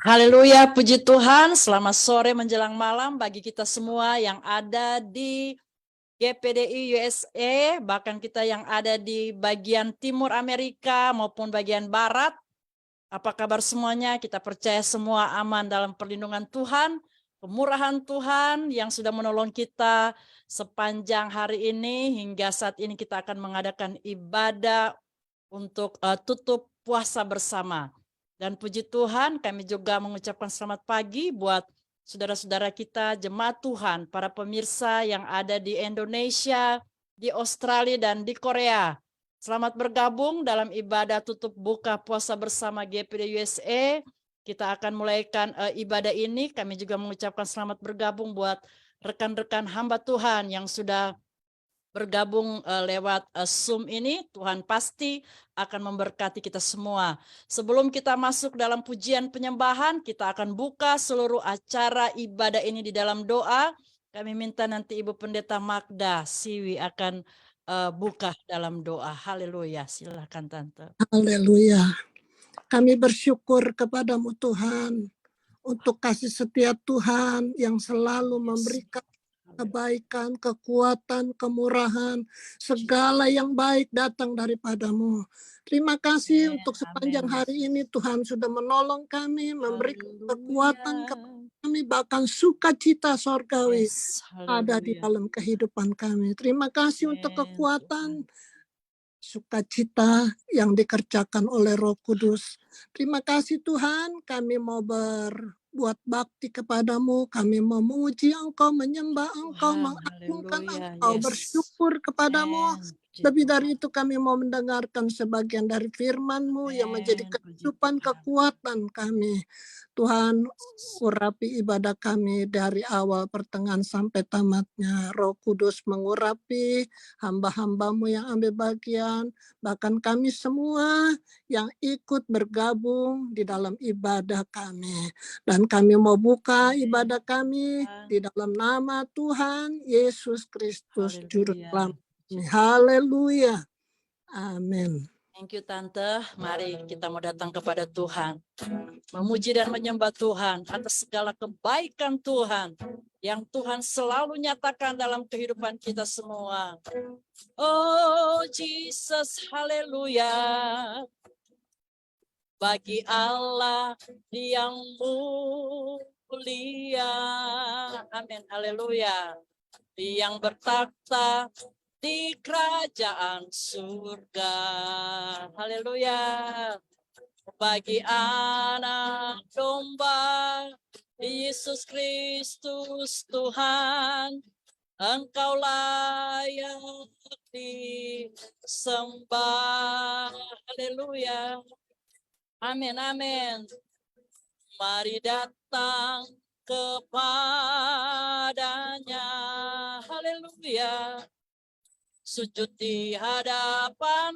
Haleluya, puji Tuhan. Selamat sore menjelang malam bagi kita semua yang ada di GPDI USA, bahkan kita yang ada di bagian timur Amerika maupun bagian barat. Apa kabar semuanya? Kita percaya semua aman dalam perlindungan Tuhan, kemurahan Tuhan yang sudah menolong kita sepanjang hari ini hingga saat ini kita akan mengadakan ibadah untuk tutup puasa bersama. Dan puji Tuhan, kami juga mengucapkan selamat pagi buat saudara-saudara kita, jemaat Tuhan, para pemirsa yang ada di Indonesia, di Australia, dan di Korea. Selamat bergabung dalam ibadah tutup buka puasa bersama GPD USA. Kita akan mulaikan ibadah ini. Kami juga mengucapkan selamat bergabung buat rekan-rekan hamba Tuhan yang sudah bergabung lewat Zoom ini. Tuhan pasti akan memberkati kita semua. Sebelum kita masuk dalam pujian penyembahan, kita akan buka seluruh acara ibadah ini di dalam doa. Kami minta nanti Ibu Pendeta Magda Siwi akan buka dalam doa. Haleluya. Silakan Tante. Haleluya. Kami bersyukur kepadamu Tuhan untuk kasih setia Tuhan yang selalu memberikan kebaikan, kekuatan, kemurahan, segala yang baik datang daripadamu. Terima kasih untuk sepanjang hari ini Tuhan sudah menolong kami, memberikan kekuatan kepada kami, bahkan sukacita sorgawi ada di dalam kehidupan kami. Terima kasih untuk kekuatan, sukacita yang dikerjakan oleh Roh Kudus. Terima kasih Tuhan, kami mau berbuat bakti kepadamu, kami mau memuji Engkau, menyembah Engkau, mengagungkan Engkau, bersyukur kepadamu. Lebih dari itu kami mau mendengarkan sebagian dari firman-Mu yang menjadi kehidupan, kekuatan kami. Tuhan, urapi ibadah kami dari awal, pertengahan, sampai tamatnya. Roh Kudus mengurapi hamba-hamba-Mu yang ambil bagian, bahkan kami semua yang ikut bergabung di dalam ibadah kami. Dan kami mau buka ibadah kami di dalam nama Tuhan Yesus Kristus, Juru Selamat. Haleluya. Amin. Thank you Tante. Mari kita mau datang kepada Tuhan, memuji dan menyembah Tuhan atas segala kebaikan Tuhan yang Tuhan selalu nyatakan dalam kehidupan kita semua. Oh Jesus, haleluya. Bagi Allah yang mulia, amin, haleluya, yang bertakhta di kerajaan surga, haleluya. Bagi anak domba Yesus Kristus Tuhan, Engkau layak disembah, haleluya, amin, amin. Mari datang kepadanya, haleluya. Sujud di hadapan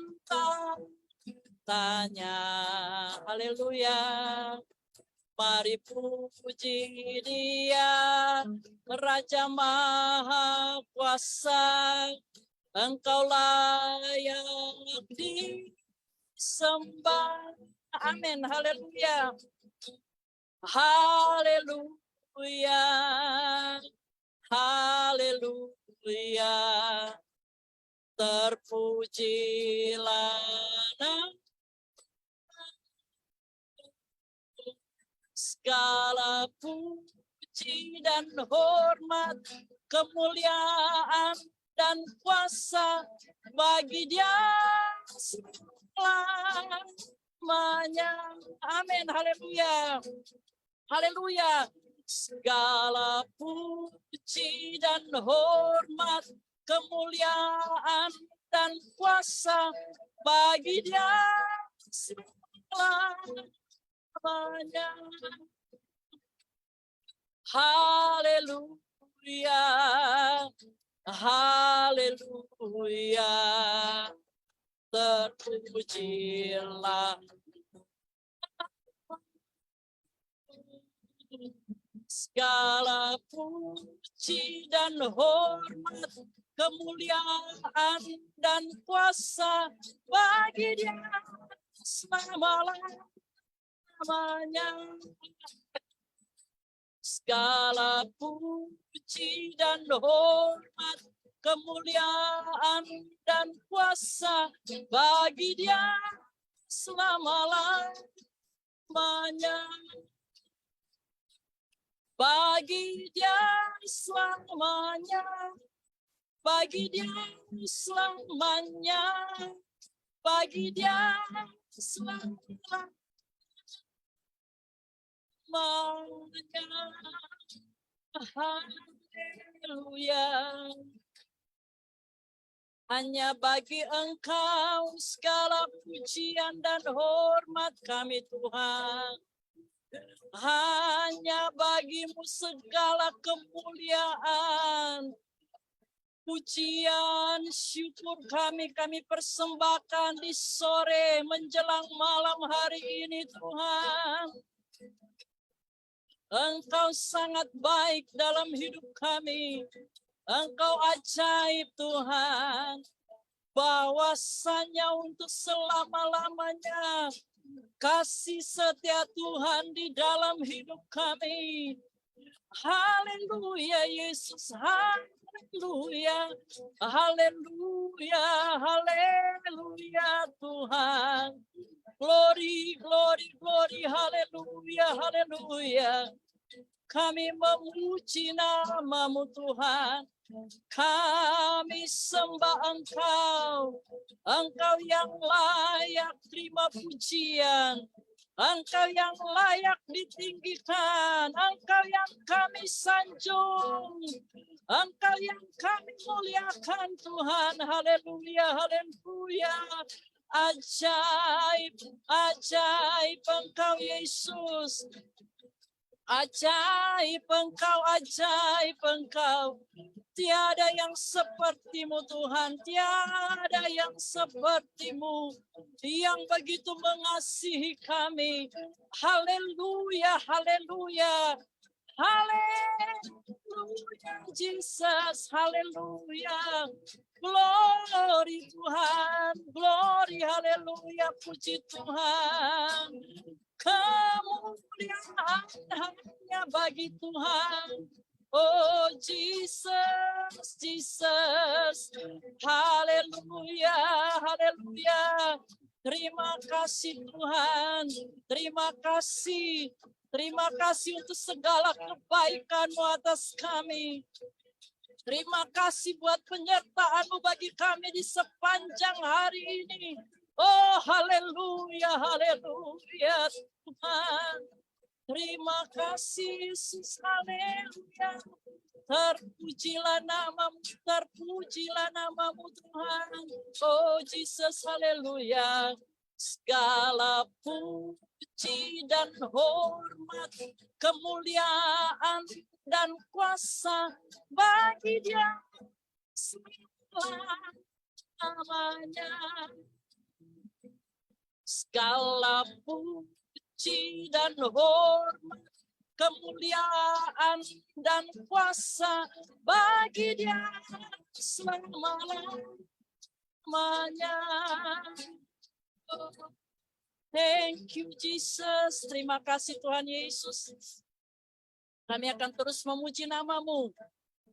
tahtanya, haleluya. Mari puji Dia, Raja Maha Kuasa. Engkau layak disembah, amin, haleluya, haleluya, haleluya. Terpujilah nama, segala puji dan hormat, kemuliaan dan kuasa bagi Dia selamanya, amin, haleluya, haleluya. Segala puji dan hormat, kemuliaan dan kuasa bagi Dia selamanya, haleluya, Haleluya, terpujilah segala puji dan hormat, kemuliaan dan kuasa bagi Dia selama-lamanya. Segala puji dan hormat, kemuliaan dan kuasa bagi Dia selama-lamanya. Bagi Dia selamanya, bagi Dia selamanya, bagi Dia selamanya. Haleluya. Hanya bagi Engkau segala pujian dan hormat kami Tuhan. Hanya bagi-Mu segala kemuliaan, pujian, syukur kami persembahkan di sore menjelang malam hari ini Tuhan. Engkau sangat baik dalam hidup kami. Engkau ajaib Tuhan. Bahwasanya untuk selama-lamanya kasih setia Tuhan di dalam hidup kami. Haleluya Yesus, haleluya, haleluya, haleluya Tuhan. Glory, glory, glory, haleluya, haleluya. Kami memuji nama-Mu Tuhan. Kami sembah Engkau. Engkau yang layak terima pujian. Engkau yang layak ditinggikan. Engkau yang kami sanjung. Engkau yang kami muliakan Tuhan. Haleluya, haleluya. Ajaib, ajaib Engkau Yesus. Ajaib Engkau, ajaib Engkau. Tiada yang seperti-Mu Tuhan, tiada yang seperti-Mu yang begitu mengasihi kami. Haleluya, haleluya. Haleluya Jesus, haleluya. Glory Tuhan, glory, haleluya, puji Tuhan. Kemuliaan hanya bagi Tuhan. Oh Jesus, Jesus. Haleluya, haleluya. Terima kasih Tuhan. Terima kasih. Terima kasih untuk segala kebaikan-Mu atas kami. Terima kasih buat penyertaan-Mu bagi kami di sepanjang hari ini. Oh, haleluya, haleluya, Tuhan. Terima kasih, Yesus, haleluya. Terpujilah nama-Mu, terpujilah nama-Mu, Tuhan. Oh, Jesus, haleluya. Segala puji dan hormat, kemuliaan dan kuasa bagi Dia selamanya. Segala puji dan hormat, kemuliaan dan kuasa bagi Dia selama-lamanya. Thank you Jesus. Terima kasih Tuhan Yesus. Kami akan terus memuji nama-Mu.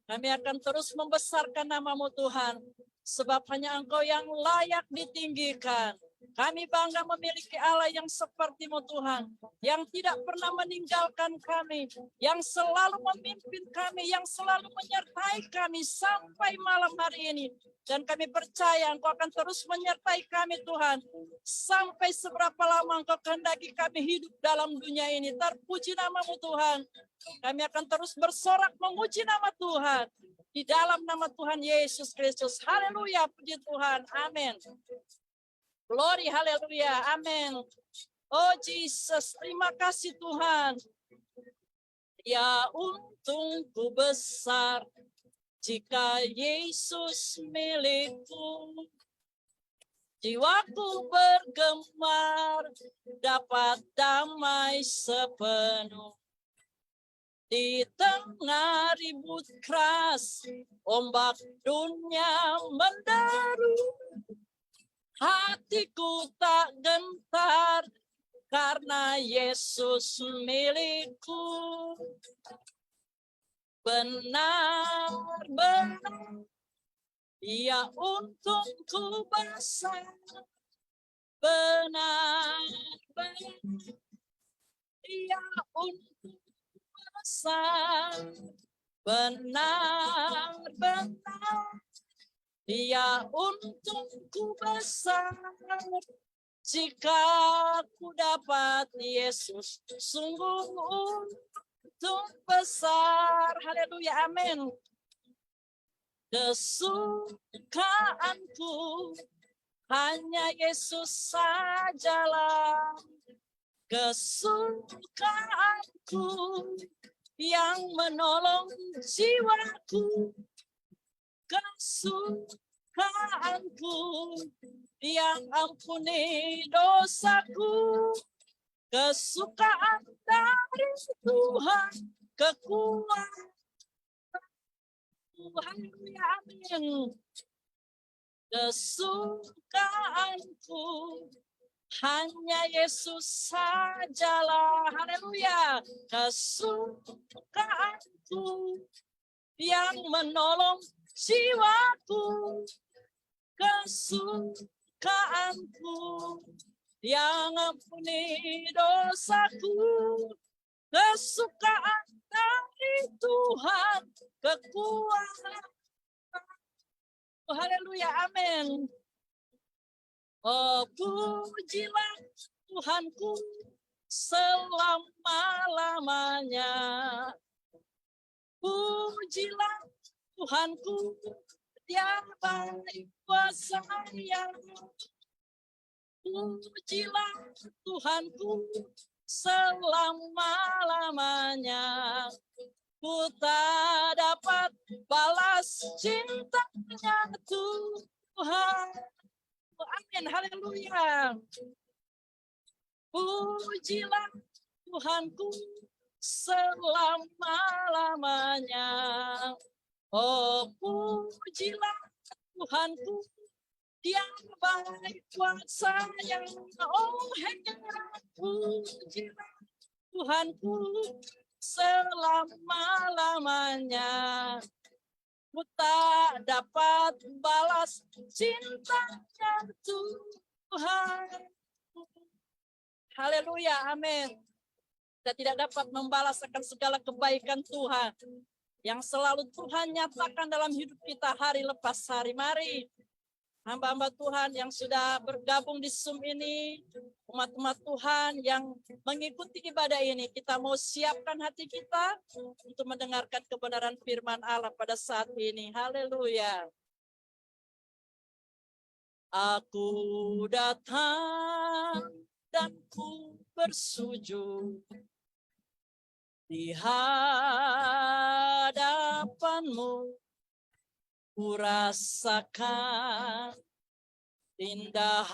Kami akan terus membesarkan nama-Mu Tuhan. Sebab hanya Engkau yang layak ditinggikan. Kami bangga memiliki Allah yang seperti-Mu Tuhan, yang tidak pernah meninggalkan kami, yang selalu memimpin kami, yang selalu menyertai kami sampai malam hari ini. Dan kami percaya Engkau akan terus menyertai kami Tuhan, sampai seberapa lama Engkau kehendaki kami hidup dalam dunia ini. Terpuji nama-Mu Tuhan. Kami akan terus bersorak memuji nama Tuhan, di dalam nama Tuhan Yesus Kristus. Haleluya, puji Tuhan. Amin. Glory, haleluya, amin. Oh Jesus, terima kasih Tuhan. Ya untungku besar Jika Yesus milikku, jiwaku bergemar, dapat damai sepenuh. Di tengah ribut keras, ombak dunia menderu. Hatiku tak gentar, karena Yesus milikku. Benar-benar Ia untukku besar. Benar-benar Ia untukku besar. Benar-benar Ia untukku besar. Jika ku dapat Yesus, sungguh untung besar. Haleluya, amin. Kesukaanku hanya Yesus sajalah. Kesukaanku yang menolong jiwaku. Kesukaanku yang ampuni dosaku. Kesukaan dari Tuhan, kekuatan Tuhan, amin. Kesukaanku hanya Yesus sajalah. Haleluya. Kesukaanku yang menolong jiwaku. Kesukaanku yang ampuni dosaku. Kesukaan dari Tuhan, kekuatan. Haleluya, amin. Oh, pujilah Tuhanku selama-lamanya. Pujilah Tuhanku, Dia baik kuasanya. Pujilah Tuhanku selama-lamanya. Ku tak dapat balas cintanya Tuhan. Amin, haleluya. Pujilah Tuhanku selama-lamanya. Oh, pujilah Tuhanku, Dia baik kuasanya. Oh, pujilah Tuhanku selama-lamanya. Ku tak dapat balas cintanya Tuhan. Haleluya, amin. Kita tidak dapat membalas akan segala kebaikan Tuhan yang selalu Tuhan nyatakan dalam hidup kita hari lepas hari. Mari hamba-hamba Tuhan yang sudah bergabung di Zoom ini, umat-umat Tuhan yang mengikuti ibadah ini, kita mau siapkan hati kita untuk mendengarkan kebenaran firman Allah pada saat ini. Haleluya. Aku datang dan ku bersujud di hadapan-Mu. Ku rasakan indah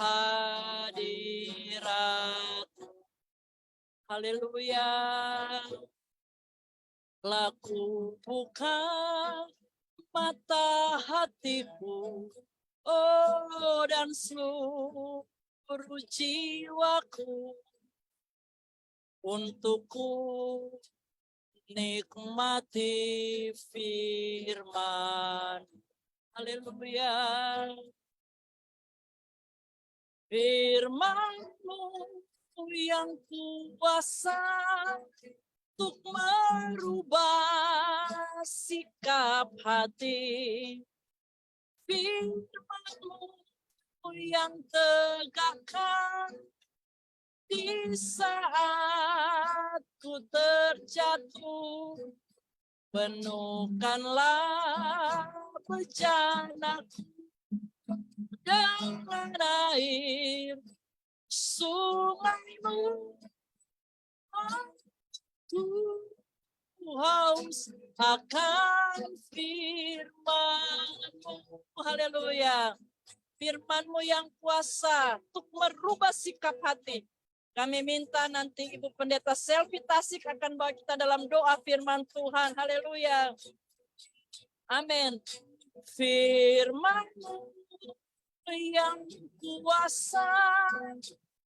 hadirat. Haleluya. Laku buka mata hatiku, oh, dan seluruh jiwaku, untukku nikmati firman. Haleluya. Firman-Mu yang kuasa untuk merubah sikap hati. Firman-Mu yang tegakkan di saat ku terjatuh. Penuhkanlah bejanaku dengan air sungai-Mu. haus akan firman-Mu. Haleluya. Firman-Mu yang kuasa untuk merubah sikap hati. Kami minta nanti Ibu Pendeta Selvi Tasik akan bawa kita dalam doa firman Tuhan. Haleluya. Amin. Firman-Mu yang kuasa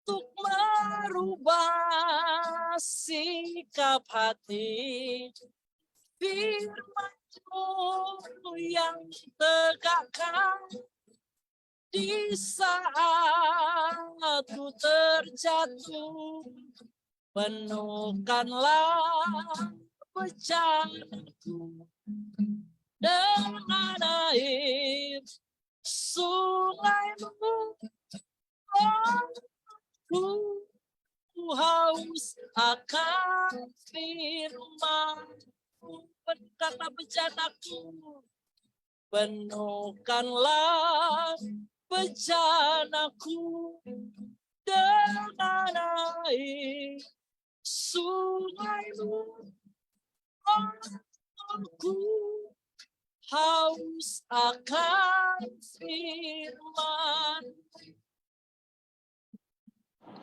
untuk merubah sikap hati. Firman-Mu yang tegakkan di saat ku terjatuh, penuhkanlah bencanaku dengan air sungai-Mu. Ku haus akan firman-Mu, penuhkanlah bencanaku, penuhkanlah bencanaku dengan air sungai-Mu. Aku haus akan firman.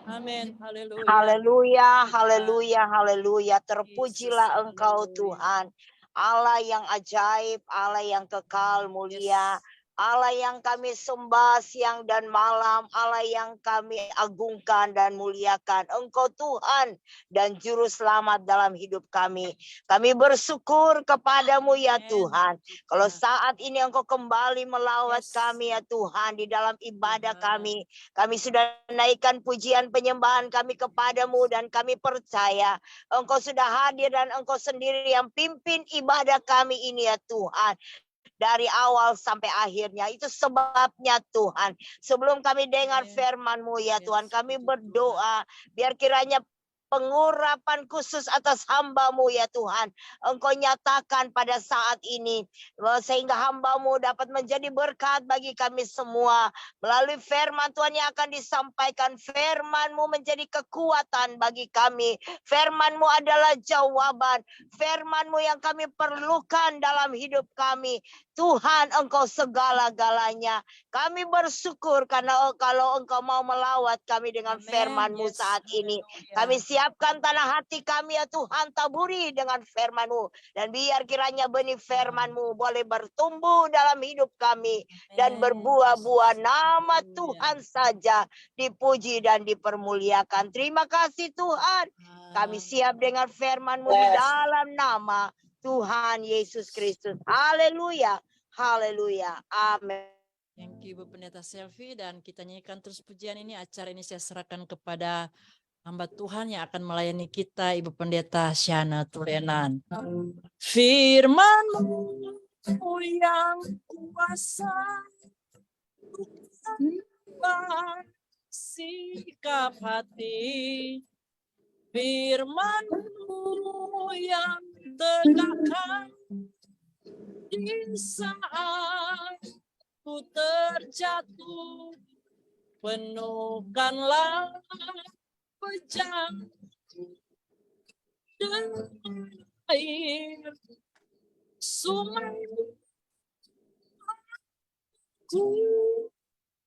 Amin. Haleluya. Haleluya, haleluya, haleluya. Terpujilah Engkau Tuhan. Allah yang ajaib, Allah yang kekal mulia. Allah yang kami sembah siang dan malam, Allah yang kami agungkan dan muliakan. Engkau Tuhan dan Juru Selamat dalam hidup kami. Kami bersyukur kepadamu ya Tuhan. Kalau saat ini Engkau kembali melawat kami ya Tuhan di dalam ibadah kami. Kami sudah naikkan pujian penyembahan kami kepadamu dan kami percaya Engkau sudah hadir dan Engkau sendiri yang pimpin ibadah kami ini ya Tuhan. Dari awal sampai akhirnya. Itu sebabnya Tuhan. Sebelum kami dengar firman-Mu ya Tuhan. Kami berdoa. Biar kiranya pengurapan khusus atas hamba-Mu ya Tuhan. Engkau nyatakan pada saat ini. Sehingga hamba-Mu dapat menjadi berkat bagi kami semua. Melalui firman Tuhan yang akan disampaikan. Firman-Mu menjadi kekuatan bagi kami. Firman-Mu adalah jawaban. Firman-Mu yang kami perlukan dalam hidup kami. Tuhan, Engkau segala-galanya. Kami bersyukur karena kalau Engkau mau melawat kami dengan firman-Mu saat ini. Kami siapkan tanah hati kami ya Tuhan, taburi dengan firman-Mu. Dan biar kiranya benih firman-Mu boleh bertumbuh dalam hidup kami. Dan berbuah-buah, nama Tuhan saja dipuji dan dipermuliakan. Terima kasih Tuhan. Kami siap dengan firman-Mu di dalam nama Tuhan Yesus Kristus. Haleluya. Haleluya. Amin. Thank you Ibu Pendeta Selvi, dan kita nyanyikan terus pujian ini. Acara ini saya serahkan kepada hamba Tuhan yang akan melayani kita, Ibu Pendeta Shana Tulenan. Firman-Mu yang kuasa untuk sikap hati. Firman-Mu yang tegakkan di saat ku terjatuh, penuhkanlah bencanaku dengan air sungai-Mu. Ku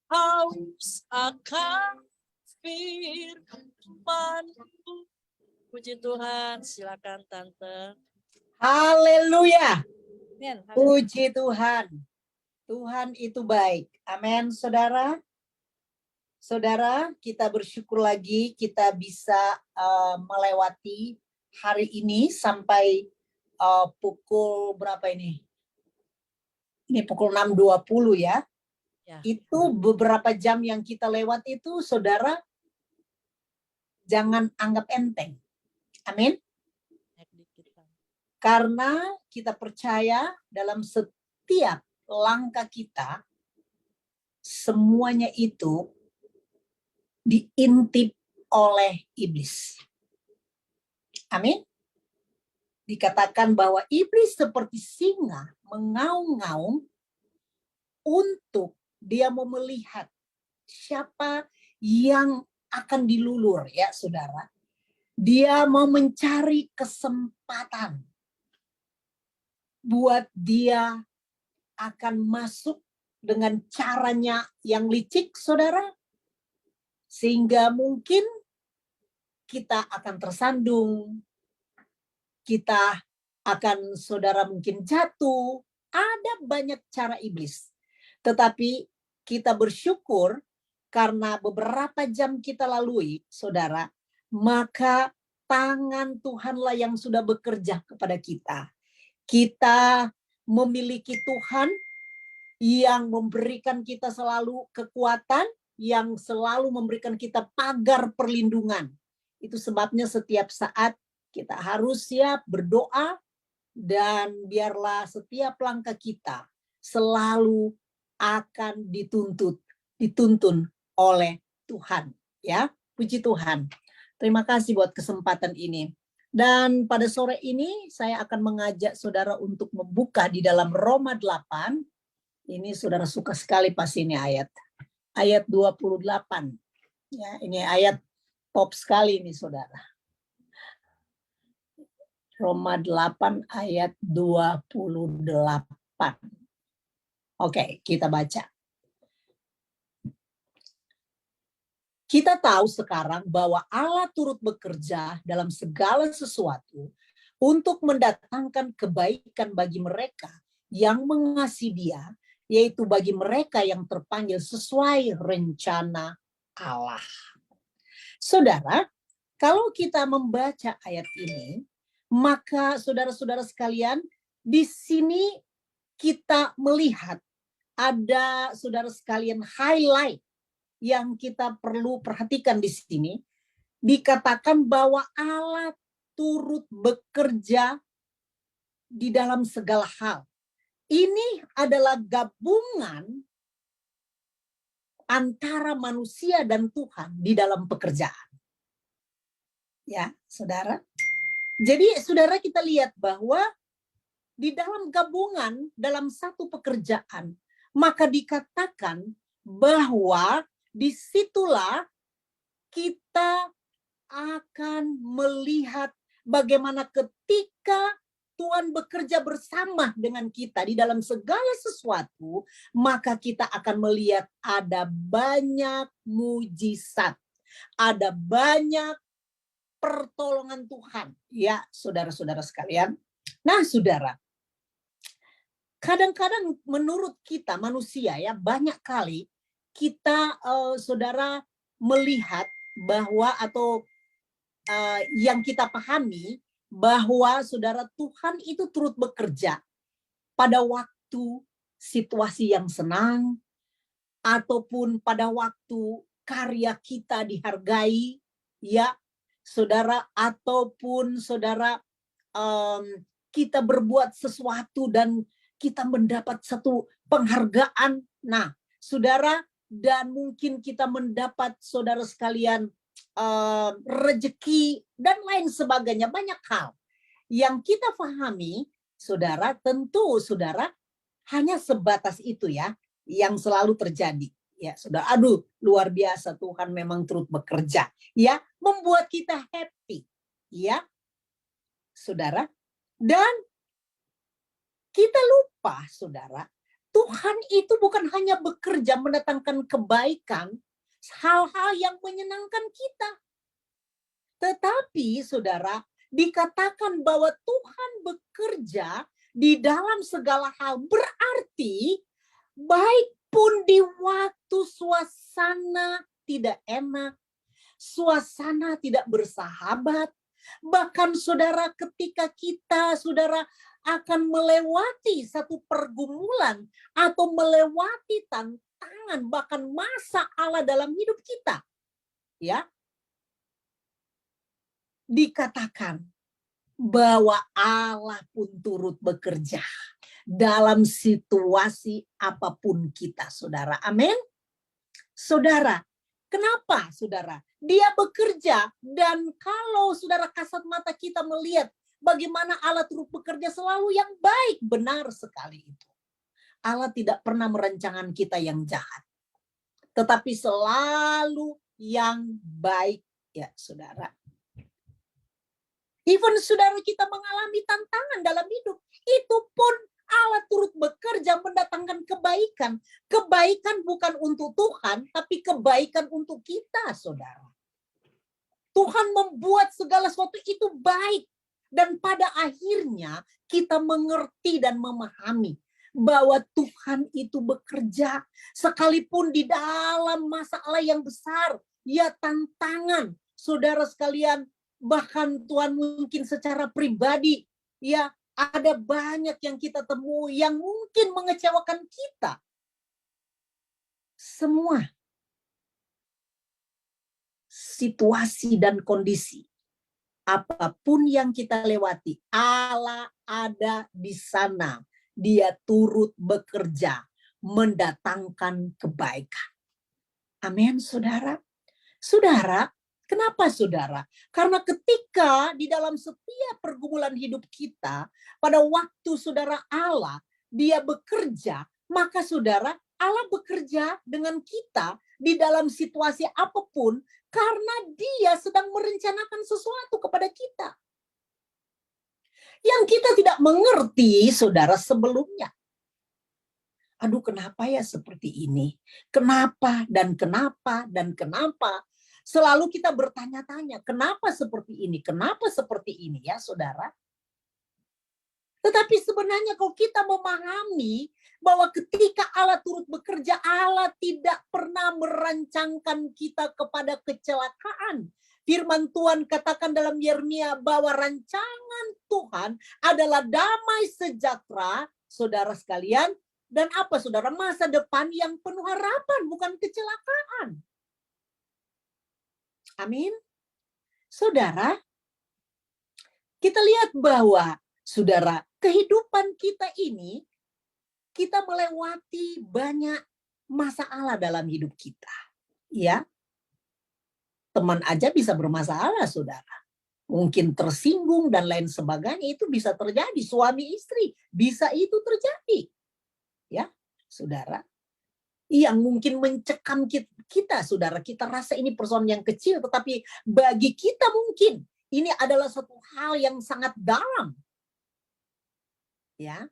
haus akan firman-Mu. Puji Tuhan, silakan Tante. Haleluya. Amen. Puji Tuhan. Tuhan itu baik. Amin, saudara. Saudara, kita bersyukur lagi kita bisa melewati hari ini sampai pukul berapa ini? Ini pukul 6.20 ya. Itu beberapa jam yang kita lewat itu, saudara, jangan anggap enteng. Amin. Karena kita percaya dalam setiap langkah kita, semuanya itu diintip oleh iblis. Amin. Dikatakan bahwa iblis seperti singa mengaum-ngaum untuk dia mau melihat siapa yang akan dilulur ya saudara. Dia mau mencari kesempatan buat dia akan masuk dengan caranya yang licik, saudara, sehingga mungkin kita akan tersandung, kita akan, saudara, mungkin jatuh. Ada banyak cara iblis. Tetapi kita bersyukur karena beberapa jam kita lalui, saudara, maka tangan Tuhanlah yang sudah bekerja kepada kita. Kita memiliki Tuhan yang memberikan kita selalu kekuatan, yang selalu memberikan kita pagar perlindungan. Itu sebabnya setiap saat kita harus siap berdoa, dan biarlah setiap langkah kita selalu akan dituntun oleh Tuhan. Ya, puji Tuhan. Terima kasih buat kesempatan ini. Dan pada sore ini saya akan mengajak saudara untuk membuka di dalam Roma 8. Ini saudara suka sekali pas ini ayat 28. Ya, ini ayat top sekali ini saudara. Roma 8 ayat 28. Oke, kita baca. Kita tahu sekarang bahwa Allah turut bekerja dalam segala sesuatu untuk mendatangkan kebaikan bagi mereka yang mengasihi Dia, yaitu bagi mereka yang terpanggil sesuai rencana Allah. Saudara, kalau kita membaca ayat ini, maka saudara-saudara sekalian, di sini kita melihat ada, saudara sekalian, highlight yang kita perlu perhatikan di sini. Dikatakan bahwa Allah turut bekerja di dalam segala hal. Ini adalah gabungan antara manusia dan Tuhan di dalam pekerjaan. Ya, saudara. Jadi saudara, kita lihat bahwa di dalam gabungan dalam satu pekerjaan, maka dikatakan bahwa disitulah kita akan melihat bagaimana ketika Tuhan bekerja bersama dengan kita di dalam segala sesuatu, maka kita akan melihat ada banyak mujizat, ada banyak pertolongan Tuhan, ya saudara-saudara sekalian. Nah, saudara, kadang-kadang menurut kita manusia, ya, banyak kali kita, saudara, melihat bahwa atau yang kita pahami bahwa, saudara, Tuhan itu turut bekerja pada waktu situasi yang senang ataupun pada waktu karya kita dihargai, ya. Saudara, ataupun saudara, kita berbuat sesuatu dan kita mendapat satu penghargaan. Nah, saudara, dan mungkin kita mendapat, saudara sekalian, rezeki dan lain sebagainya, banyak hal yang kita pahami, saudara. Tentu saudara hanya sebatas itu, ya, yang selalu terjadi. Ya, saudara, aduh, luar biasa, Tuhan memang turut bekerja, ya, membuat kita happy, ya, saudara. Dan kita lupa, saudara, Tuhan itu bukan hanya bekerja mendatangkan kebaikan, hal-hal yang menyenangkan kita. Tetapi, saudara, dikatakan bahwa Tuhan bekerja di dalam segala hal, berarti baik pun di waktu suasana tidak enak, suasana tidak bersahabat, bahkan saudara ketika kita, saudara, akan melewati satu pergumulan atau melewati tantangan, bahkan masa Allah dalam hidup kita, ya, dikatakan bahwa Allah pun turut bekerja dalam situasi apapun kita, saudara. Amin. Saudara, kenapa, saudara? Dia bekerja, dan kalau saudara kasat mata kita melihat bagaimana Allah turut bekerja, selalu yang baik, benar sekali itu. Allah tidak pernah merencanakan kita yang jahat, tetapi selalu yang baik, ya saudara. Even saudara kita mengalami tantangan dalam hidup, itu pun Allah turut bekerja mendatangkan kebaikan. Kebaikan bukan untuk Tuhan, tapi kebaikan untuk kita, saudara. Tuhan membuat segala sesuatu itu baik. Dan pada akhirnya kita mengerti dan memahami bahwa Tuhan itu bekerja. Sekalipun di dalam masalah yang besar, ya tantangan, saudara sekalian, bahkan Tuhan mungkin secara pribadi, ya ada banyak yang kita temui yang mungkin mengecewakan kita. Semua situasi dan kondisi, apapun yang kita lewati, Allah ada di sana. Dia turut bekerja, mendatangkan kebaikan. Amin, saudara. Saudara, kenapa saudara? Karena ketika di dalam setiap pergumulan hidup kita, pada waktu saudara Allah, dia bekerja, maka saudara, Allah bekerja dengan kita di dalam situasi apapun, karena dia sedang merencanakan sesuatu kepada kita. Yang kita tidak mengerti, saudara, sebelumnya. Aduh, kenapa ya seperti ini? Kenapa dan kenapa dan kenapa? Selalu kita bertanya-tanya, kenapa seperti ini? Kenapa seperti ini ya, saudara? Tetapi sebenarnya kalau kita memahami bahwa ketika Allah turut bekerja, Allah tidak pernah merancangkan kita kepada kecelakaan. Firman Tuhan katakan dalam Yeremia bahwa rancangan Tuhan adalah damai sejahtera, saudara sekalian. Dan apa saudara? Masa depan yang penuh harapan, bukan kecelakaan. Amin. Saudara, kita lihat bahwa, saudara, kehidupan kita ini, kita melewati banyak masalah dalam hidup kita. Ya, teman aja bisa bermasalah, saudara. Mungkin tersinggung dan lain sebagainya, itu bisa terjadi. Suami istri, bisa itu terjadi. Ya, saudara. Yang mungkin mencekam kita, saudara. Kita rasa ini persoalan yang kecil, tetapi bagi kita mungkin ini adalah satu hal yang sangat dalam. Ya.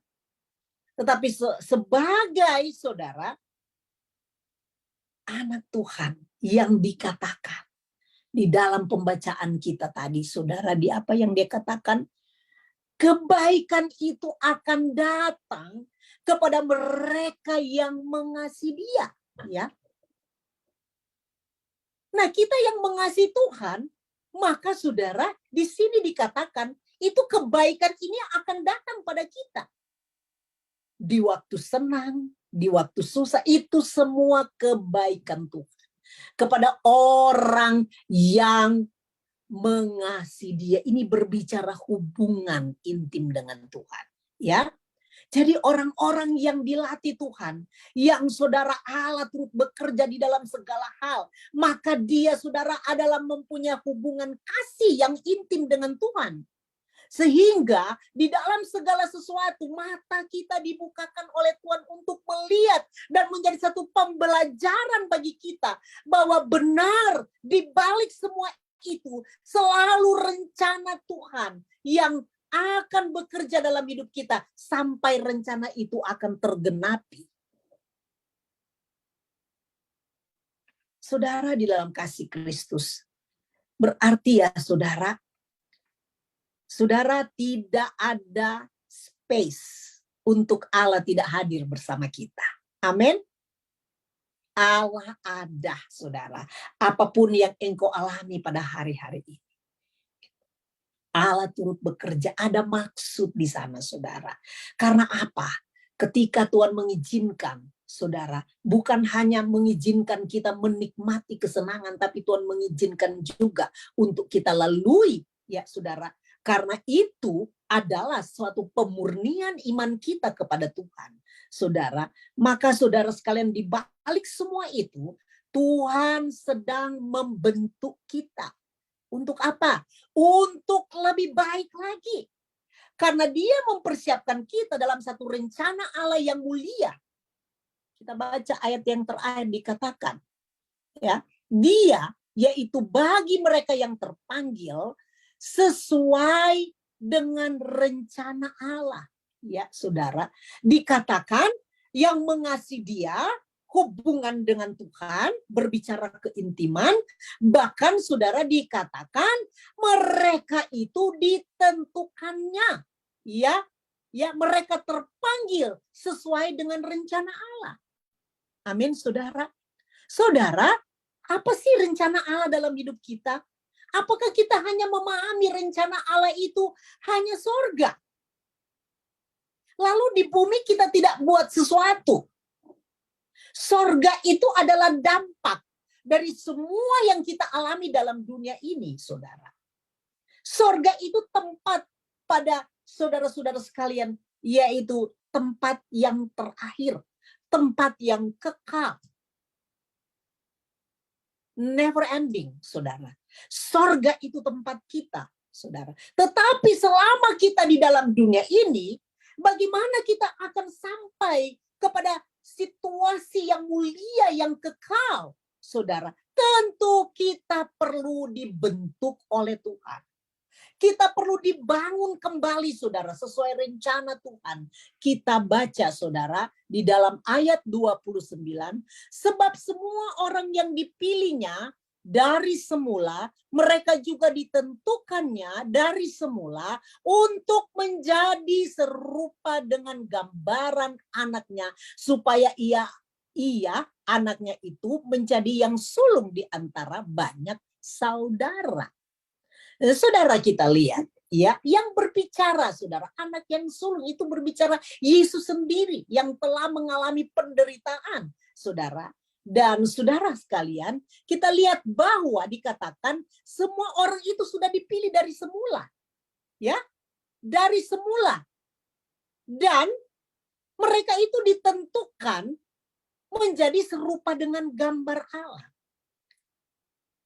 Tetapi sebagai saudara, anak Tuhan yang dikatakan di dalam pembacaan kita tadi, saudara, di apa yang dia katakan, kebaikan itu akan datang kepada mereka yang mengasihi dia, ya. Nah, kita yang mengasihi Tuhan, maka saudara, di sini dikatakan itu kebaikan ini akan datang pada kita. Di waktu senang, di waktu susah, itu semua kebaikan Tuhan kepada orang yang mengasihi dia. Ini berbicara hubungan intim dengan Tuhan, ya. Jadi orang-orang yang dilatih Tuhan, yang saudara Allah turut bekerja di dalam segala hal, maka dia saudara adalah mempunyai hubungan kasih yang intim dengan Tuhan. Sehingga di dalam segala sesuatu mata kita dibukakan oleh Tuhan untuk melihat dan menjadi satu pembelajaran bagi kita bahwa benar di balik semua itu selalu rencana Tuhan yang akan bekerja dalam hidup kita sampai rencana itu akan tergenapi. Saudara, di dalam kasih Kristus, berarti ya saudara, saudara tidak ada space untuk Allah tidak hadir bersama kita. Amin. Allah ada, saudara. Apapun yang engkau alami pada hari-hari ini, Allah turut bekerja, ada maksud di sana, saudara. Karena apa? Ketika Tuhan mengizinkan, saudara, bukan hanya mengizinkan kita menikmati kesenangan, tapi Tuhan mengizinkan juga untuk kita lalui, ya saudara. Karena itu adalah suatu pemurnian iman kita kepada Tuhan, saudara. Maka saudara sekalian, di balik semua itu, Tuhan sedang membentuk kita. Untuk apa? Untuk lebih baik lagi. Karena dia mempersiapkan kita dalam satu rencana Allah yang mulia. Kita baca ayat yang terakhir dikatakan, ya, dia yaitu bagi mereka yang terpanggil sesuai dengan rencana Allah. Ya, saudara, dikatakan yang mengasihi Dia, hubungan dengan Tuhan, berbicara keintiman, bahkan saudara dikatakan mereka itu ditentukannya, ya, mereka terpanggil sesuai dengan rencana Allah. Amin, saudara. Saudara, apa sih rencana Allah dalam hidup kita? Apakah kita hanya memahami rencana Allah itu hanya surga? Lalu di bumi kita tidak buat sesuatu. Surga itu adalah dampak dari semua yang kita alami dalam dunia ini, saudara. Surga itu tempat pada saudara-saudara sekalian, yaitu tempat yang terakhir, tempat yang kekal. Never ending, saudara. Surga itu tempat kita, saudara. Tetapi selama kita di dalam dunia ini, bagaimana kita akan sampai kepada situasi yang mulia, yang kekal, saudara? Tentu kita perlu dibentuk oleh Tuhan. Kita perlu dibangun kembali, saudara, sesuai rencana Tuhan. Kita baca, saudara, di dalam ayat 29, sebab semua orang yang dipilihnya dari semula, mereka juga ditentukannya dari semula untuk menjadi serupa dengan gambaran anaknya, supaya ia anaknya itu menjadi yang sulung di antara banyak saudara. Saudara, kita lihat ya, yang berbicara, saudara, anak yang sulung itu berbicara Yesus sendiri yang telah mengalami penderitaan, saudara. Dan saudara sekalian, kita lihat bahwa dikatakan semua orang itu sudah dipilih dari semula. Ya, dari semula. Dan mereka itu ditentukan menjadi serupa dengan gambar Allah.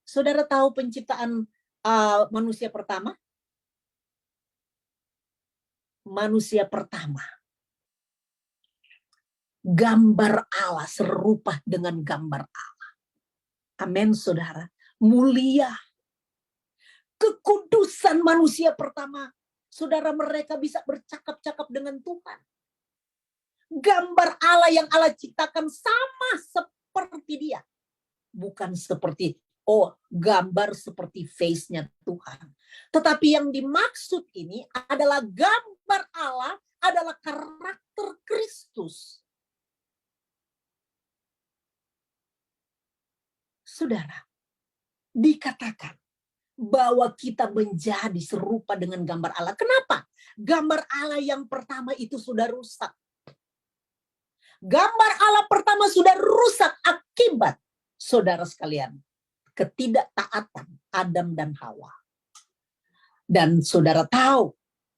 Saudara tahu penciptaan manusia pertama? Manusia pertama. Gambar Allah, serupa dengan gambar Allah. Amin, saudara. Mulia. Kekudusan manusia pertama. Saudara, mereka bisa bercakap-cakap dengan Tuhan. Gambar Allah yang Allah ciptakan sama seperti Dia. Bukan seperti gambar seperti face-nya Tuhan. Tetapi yang dimaksud ini adalah gambar Allah adalah karakter Kristus. Saudara, dikatakan bahwa kita menjadi serupa dengan gambar Allah. Kenapa? Gambar Allah yang pertama itu sudah rusak. Gambar Allah pertama sudah rusak akibat, saudara sekalian, ketidaktaatan Adam dan Hawa. Dan saudara tahu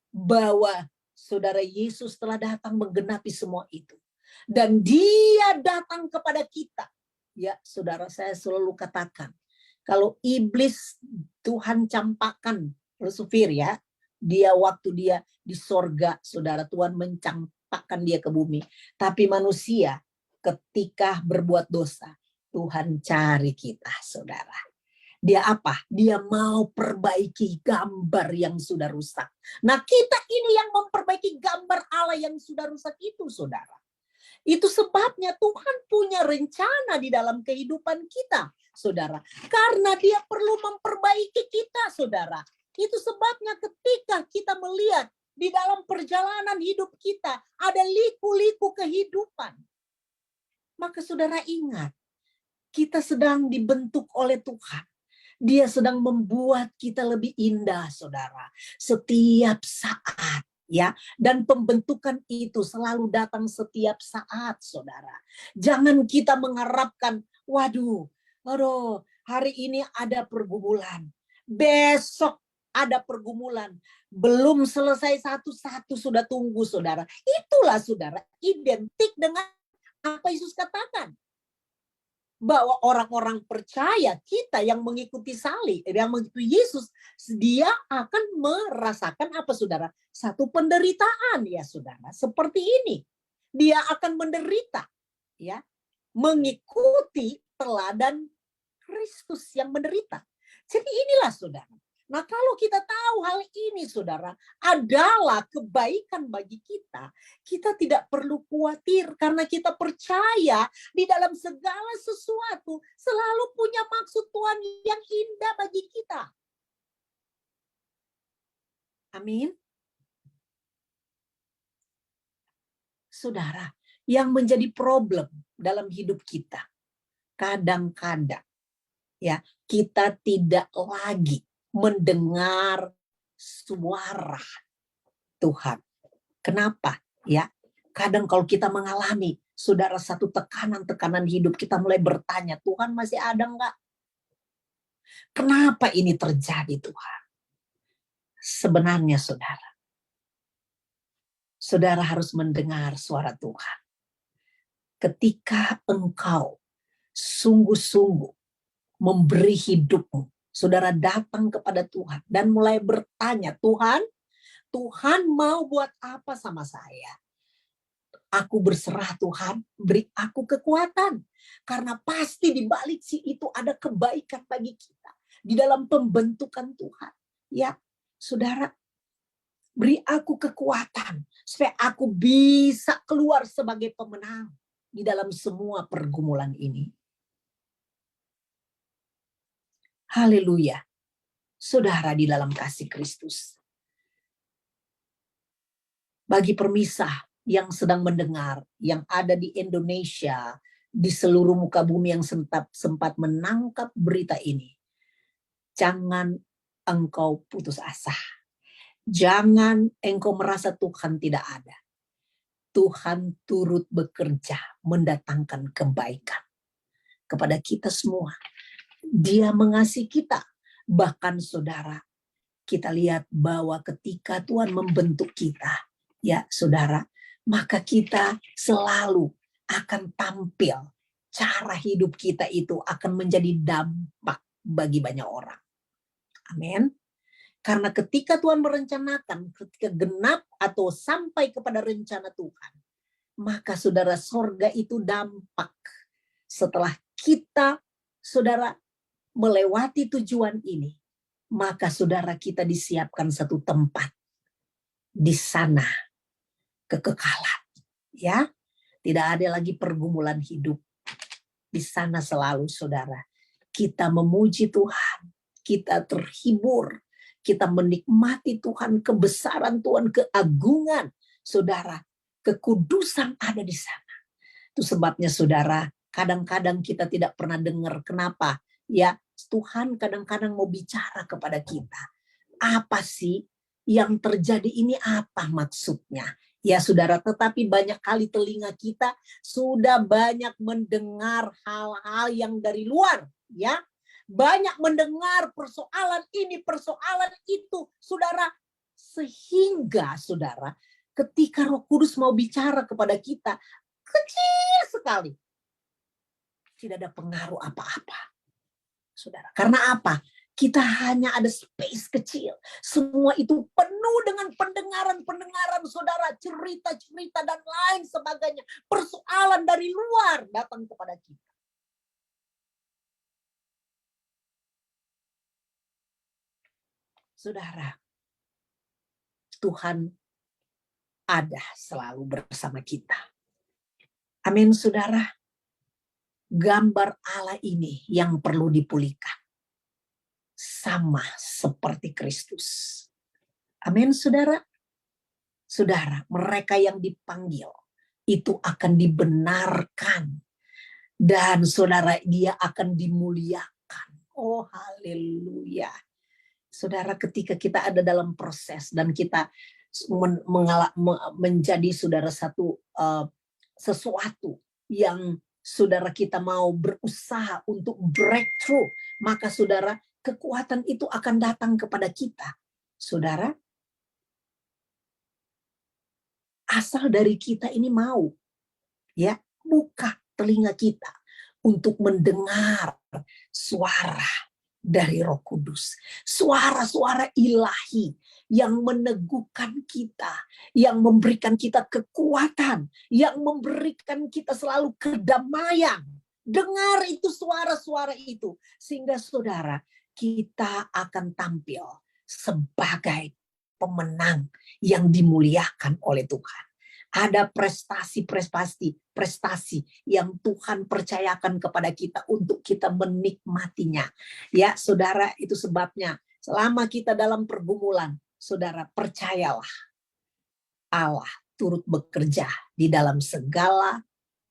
bahwa saudara Yesus telah datang menggenapi semua itu. Dan Dia datang kepada kita. Ya, saudara, saya selalu katakan, kalau iblis Tuhan campakkan, Lucifer ya, dia waktu dia di sorga, saudara, Tuhan mencampakkan dia ke bumi. Tapi manusia ketika berbuat dosa, Tuhan cari kita, saudara. Dia apa? Dia mau perbaiki gambar yang sudah rusak. Nah, kita ini yang memperbaiki gambar Allah yang sudah rusak itu, saudara. Itu sebabnya Tuhan punya rencana di dalam kehidupan kita, saudara. Karena Dia perlu memperbaiki kita, saudara. Itu sebabnya ketika kita melihat di dalam perjalanan hidup kita ada liku-liku kehidupan. Maka saudara ingat, kita sedang dibentuk oleh Tuhan. Dia sedang membuat kita lebih indah, saudara. Setiap saat. Ya, dan pembentukan itu selalu datang setiap saat, saudara. Jangan kita mengharapkan, waduh, hari ini ada pergumulan, besok ada pergumulan, belum selesai satu-satu sudah tunggu, saudara. Itulah, saudara, identik dengan apa Yesus katakan. Bahwa orang-orang percaya, kita yang mengikuti salib, yang mengikuti Yesus, dia akan merasakan apa, saudara? Satu penderitaan, ya saudara. Seperti ini. Dia akan menderita, ya, mengikuti teladan Kristus yang menderita. Jadi inilah, saudara. Nah, kalau kita tahu hal ini, saudara, adalah kebaikan bagi kita, kita tidak perlu khawatir karena kita percaya di dalam segala sesuatu selalu punya maksud Tuhan yang indah bagi kita. Amin. Saudara, yang menjadi problem dalam hidup kita, kadang-kadang ya kita tidak lagi mendengar suara Tuhan. Kenapa? Ya, kadang kalau kita mengalami, saudara, satu tekanan-tekanan hidup, kita mulai bertanya, Tuhan masih ada enggak? Kenapa ini terjadi, Tuhan? Sebenarnya, saudara harus mendengar suara Tuhan. Ketika engkau sungguh-sungguh memberi hidupmu, saudara datang kepada Tuhan dan mulai bertanya, Tuhan mau buat apa sama saya? Aku berserah, Tuhan, beri aku kekuatan. Karena pasti di balik itu ada kebaikan bagi kita. Di dalam pembentukan Tuhan. Ya, saudara, beri aku kekuatan supaya aku bisa keluar sebagai pemenang di dalam semua pergumulan ini. Haleluya. Saudara di dalam kasih Kristus. Bagi permisah yang sedang mendengar, yang ada di Indonesia, di seluruh muka bumi yang sempat menangkap berita ini, jangan engkau putus asa. Jangan engkau merasa Tuhan tidak ada. Tuhan turut bekerja mendatangkan kebaikan kepada kita semua. Dia mengasihi kita. Bahkan saudara, kita lihat bahwa ketika Tuhan membentuk kita, ya saudara, maka kita selalu akan tampil. Cara hidup kita itu akan menjadi dampak bagi banyak orang. Amin. Karena ketika Tuhan merencanakan, ketika genap atau sampai kepada rencana Tuhan, maka saudara, sorga itu dampak. Setelah kita, saudara, melewati tujuan ini, maka saudara kita disiapkan satu tempat. Di sana kekekalan. Ya, tidak ada lagi pergumulan hidup. Di sana selalu saudara, kita memuji Tuhan, kita terhibur, kita menikmati Tuhan, kebesaran Tuhan, keagungan. Saudara, kekudusan ada di sana. Itu sebabnya saudara, kadang-kadang kita tidak pernah dengar. Kenapa? Ya, Tuhan kadang-kadang mau bicara kepada kita. Apa sih yang terjadi ini? Apa maksudnya? Ya saudara, tetapi banyak kali telinga kita sudah banyak mendengar hal-hal yang dari luar. Ya, banyak mendengar persoalan ini, persoalan itu. Saudara, sehingga saudara, ketika Roh Kudus mau bicara kepada kita, kecil sekali. Tidak ada pengaruh apa-apa. Saudara, karena apa? Kita hanya ada space kecil. Semua itu penuh dengan pendengaran-pendengaran, saudara, cerita-cerita dan lain sebagainya. Persoalan dari luar datang kepada kita. Saudara, Tuhan ada selalu bersama kita. Amin, saudara. Gambar Allah ini yang perlu dipulihkan. Sama seperti Kristus. Amin, saudara. Saudara, mereka yang dipanggil itu akan dibenarkan. Dan saudara, dia akan dimuliakan. Oh, haleluya. Saudara, ketika kita ada dalam proses dan kita menjadi saudara sesuatu yang saudara kita mau berusaha untuk breakthrough, maka saudara, kekuatan itu akan datang kepada kita. Saudara, asal dari kita ini mau, ya, buka telinga kita untuk mendengar suara dari Roh Kudus, suara-suara ilahi yang meneguhkan kita, yang memberikan kita kekuatan, yang memberikan kita selalu kedamaian. Dengar itu suara-suara itu, sehingga saudara, kita akan tampil sebagai pemenang yang dimuliakan oleh Tuhan. Ada prestasi yang Tuhan percayakan kepada kita untuk kita menikmatinya. Ya, saudara, itu sebabnya selama kita dalam pergumulan, saudara, percayalah Allah turut bekerja di dalam segala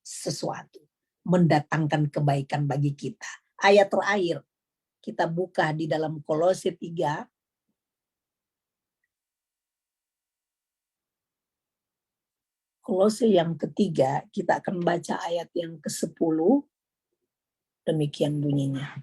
sesuatu, mendatangkan kebaikan bagi kita. Ayat terakhir kita buka di dalam Kolose 3. Kolose yang ketiga, kita akan baca ayat yang ke-10. Demikian bunyinya.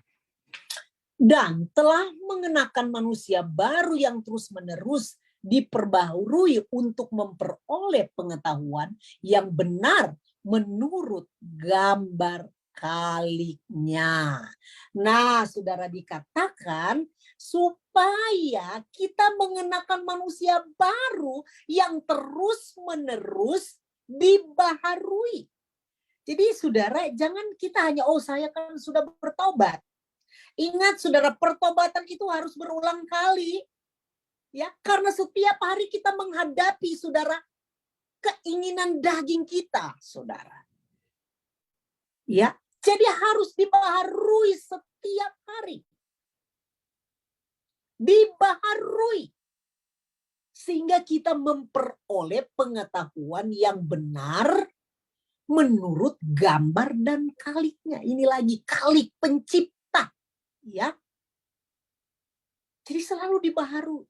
Dan telah mengenakan manusia baru yang terus-menerus diperbaharui untuk memperoleh pengetahuan yang benar menurut gambar kaliknya. Nah, saudara, dikatakan supaya kita mengenakan manusia baru yang terus-menerus dibaharui. Jadi saudara, jangan kita hanya, oh saya kan sudah bertobat. Ingat saudara, pertobatan itu harus berulang kali. Ya, karena setiap hari kita menghadapi saudara keinginan daging kita, saudara. Ya, jadi harus dibaharui setiap hari. Dibaharui sehingga kita memperoleh pengetahuan yang benar menurut gambar dan kaliknya. Ini lagi kalik pencipta, ya. Jadi selalu dibaharui.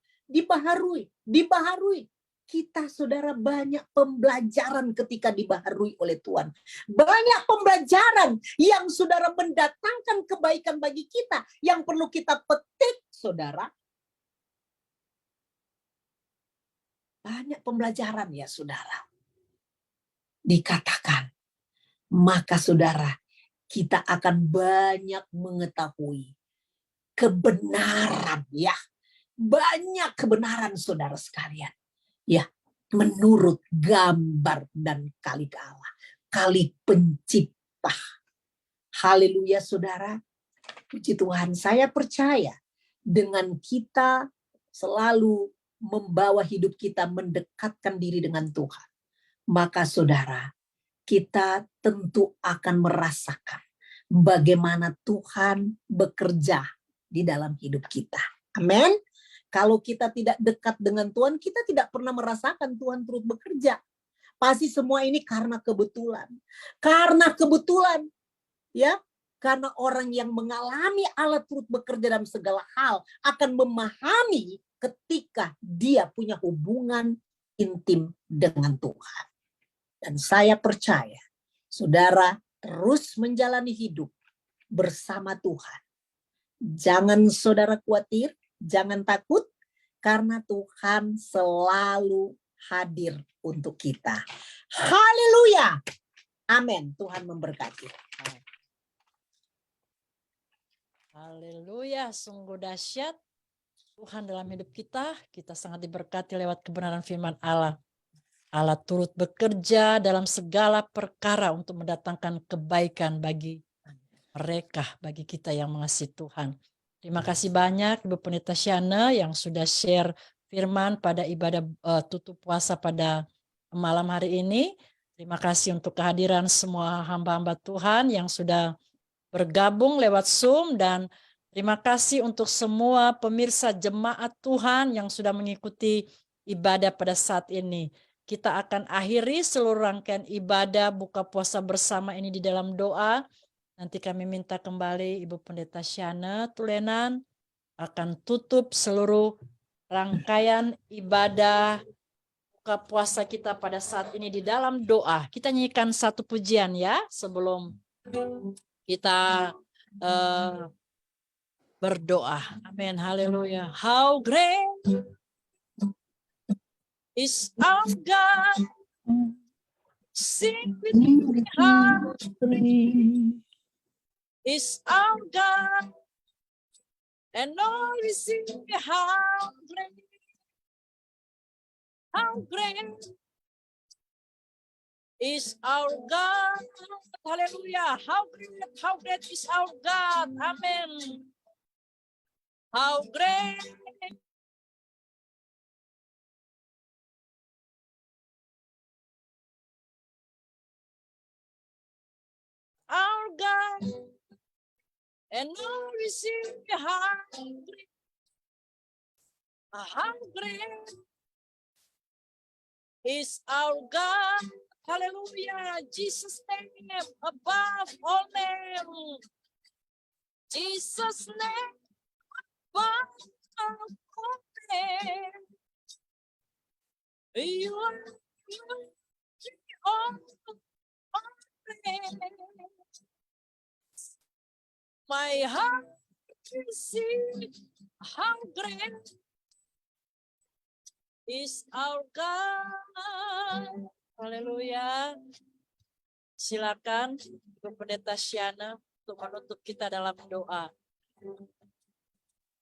Kita saudara banyak pembelajaran ketika dibaharui oleh Tuhan. Banyak pembelajaran yang saudara mendatangkan kebaikan bagi kita. Yang perlu kita petik saudara. Banyak pembelajaran ya saudara. Dikatakan. Maka saudara kita akan banyak mengetahui kebenaran ya. Banyak kebenaran saudara sekalian. Ya, menurut gambar dan kalik Allah, kalik pencipta. Haleluya saudara. Puji Tuhan, saya percaya dengan kita selalu membawa hidup kita mendekatkan diri dengan Tuhan. Maka saudara, kita tentu akan merasakan bagaimana Tuhan bekerja di dalam hidup kita. Amin. Kalau kita tidak dekat dengan Tuhan, kita tidak pernah merasakan Tuhan turut bekerja. Pasti semua ini karena kebetulan. Karena kebetulan. Ya, karena orang yang mengalami Allah turut bekerja dalam segala hal akan memahami ketika dia punya hubungan intim dengan Tuhan. Dan saya percaya, saudara terus menjalani hidup bersama Tuhan. Jangan saudara khawatir, jangan takut, karena Tuhan selalu hadir untuk kita. Haleluya. Amin. Tuhan memberkati. Haleluya, sungguh dahsyat Tuhan dalam hidup kita. Kita sangat diberkati lewat kebenaran firman Allah. Allah turut bekerja dalam segala perkara untuk mendatangkan kebaikan bagi mereka, bagi kita yang mengasihi Tuhan. Terima kasih banyak Ibu Pendeta Shana yang sudah share firman pada ibadah tutup puasa pada malam hari ini. Terima kasih untuk kehadiran semua hamba-hamba Tuhan yang sudah bergabung lewat Zoom, dan terima kasih untuk semua pemirsa jemaat Tuhan yang sudah mengikuti ibadah pada saat ini. Kita akan akhiri seluruh rangkaian ibadah buka puasa bersama ini di dalam doa. Nanti kami minta kembali Ibu Pendeta Shana Tulenan akan tutup seluruh rangkaian ibadah buka puasa kita pada saat ini di dalam doa. Kita nyanyikan satu pujian ya sebelum kita berdoa. Amin. Haleluya. How great is our God. Sing with me. How great is our God. And all we sing, how great is our God. Hallelujah. How great is our God. Amen. How great God, and now receive the hungry. Hungry is our God. Hallelujah. Jesus' name above all name. Jesus' name above all name. You are all name. My heart is hungry is our God. Haleluya. Silakan Ibu Pendeta Syana untuk menutup kita dalam doa.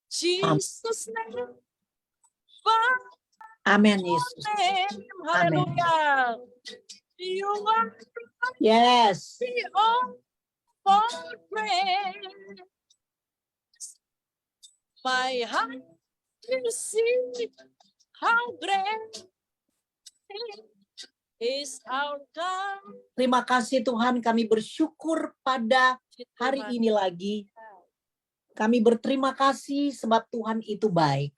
Jesus name. Amin, Yesus. Haleluya. You are Yes. the all for praise. My heart is how great is our God. Terima kasih Tuhan, kami bersyukur pada hari ini lagi. Kami berterima kasih sebab Tuhan itu baik.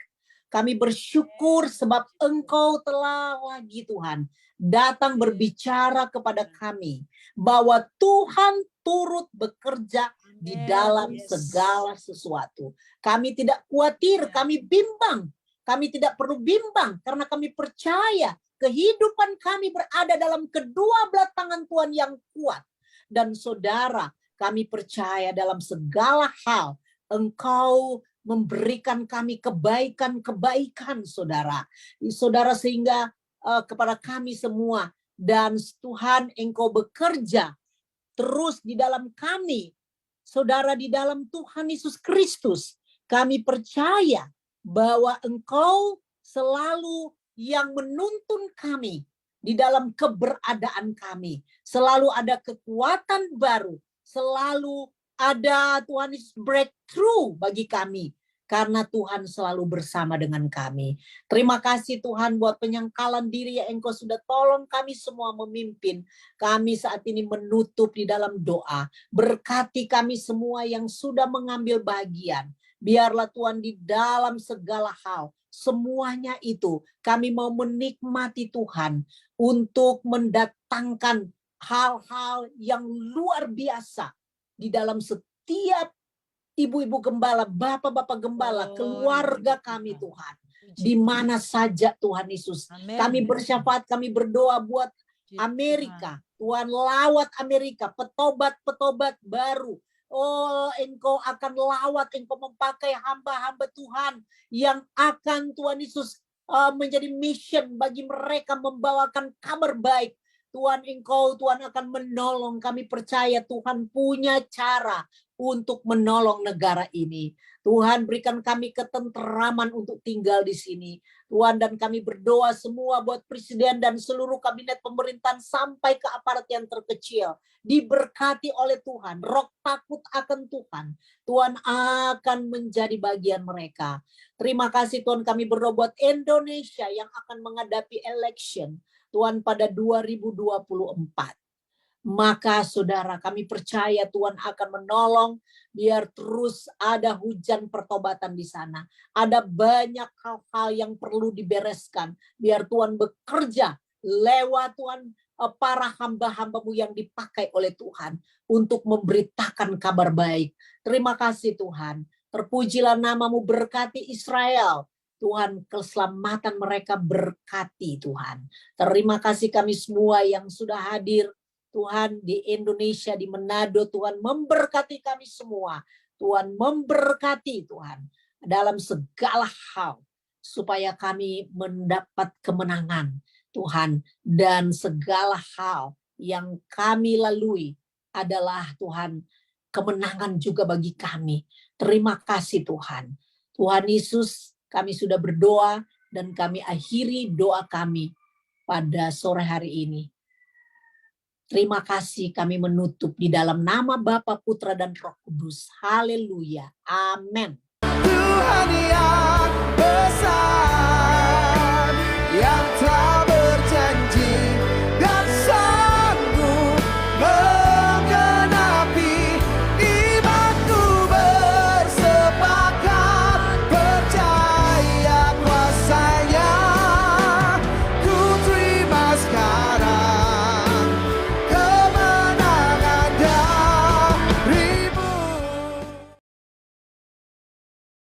Kami bersyukur sebab Engkau telah lagi Tuhan datang berbicara kepada kami bahwa Tuhan turut bekerja di dalam segala sesuatu. Kami tidak khawatir, kami bimbang. Kami tidak perlu bimbang karena kami percaya kehidupan kami berada dalam kedua belah tangan Tuhan yang kuat. Dan saudara, kami percaya dalam segala hal Engkau memberikan kami kebaikan-kebaikan, saudara. Saudara, sehingga kepada kami semua. Dan Tuhan, Engkau bekerja terus di dalam kami. Saudara, di dalam Tuhan Yesus Kristus, kami percaya bahwa Engkau selalu yang menuntun kami di dalam keberadaan kami. Selalu ada kekuatan baru. Selalu ada Tuhan breakthrough bagi kami. Karena Tuhan selalu bersama dengan kami. Terima kasih Tuhan buat penyangkalan diri yang Engkau sudah tolong kami semua memimpin. Kami saat ini menutup di dalam doa. Berkati kami semua yang sudah mengambil bagian. Biarlah Tuhan di dalam segala hal. Semuanya itu kami mau menikmati Tuhan. Untuk mendatangkan hal-hal yang luar biasa. Di dalam setiap ibu-ibu gembala, bapak-bapak gembala, keluarga kami Tuhan. Di mana saja Tuhan Yesus. Kami bersyafaat, kami berdoa buat Amerika. Tuhan lawat Amerika, petobat-petobat baru. Oh, Engkau akan lawat, Engkau memakai hamba-hamba Tuhan yang akan Tuhan Yesus menjadi mission bagi mereka membawakan kabar baik. Tuhan, Engkau Tuhan akan menolong. Kami percaya Tuhan punya cara untuk menolong negara ini. Tuhan, berikan kami ketenteraman untuk tinggal di sini. Tuhan, dan kami berdoa semua buat presiden dan seluruh kabinet pemerintahan sampai ke aparat yang terkecil. Diberkati oleh Tuhan. Roh takut akan Tuhan. Tuhan akan menjadi bagian mereka. Terima kasih Tuhan, kami berdoa buat Indonesia yang akan menghadapi election. Tuhan, pada 2024. Maka saudara, kami percaya Tuhan akan menolong biar terus ada hujan pertobatan di sana. Ada banyak hal-hal yang perlu dibereskan. Biar Tuhan bekerja lewat Tuhan para hamba-hambamu yang dipakai oleh Tuhan untuk memberitakan kabar baik. Terima kasih Tuhan. Terpujilah namamu, berkati Israel. Tuhan, keselamatan mereka berkati Tuhan. Terima kasih kami semua yang sudah hadir Tuhan di Indonesia, di Manado. Tuhan memberkati kami semua. Tuhan memberkati Tuhan dalam segala hal supaya kami mendapat kemenangan Tuhan, dan segala hal yang kami lalui adalah Tuhan kemenangan juga bagi kami. Terima kasih Tuhan. Tuhan Yesus, kami sudah berdoa dan kami akhiri doa kami pada sore hari ini. Terima kasih, kami menutup di dalam nama Bapa, Putra, dan Roh Kudus. Haleluya. Amin. Tuhan yang besar.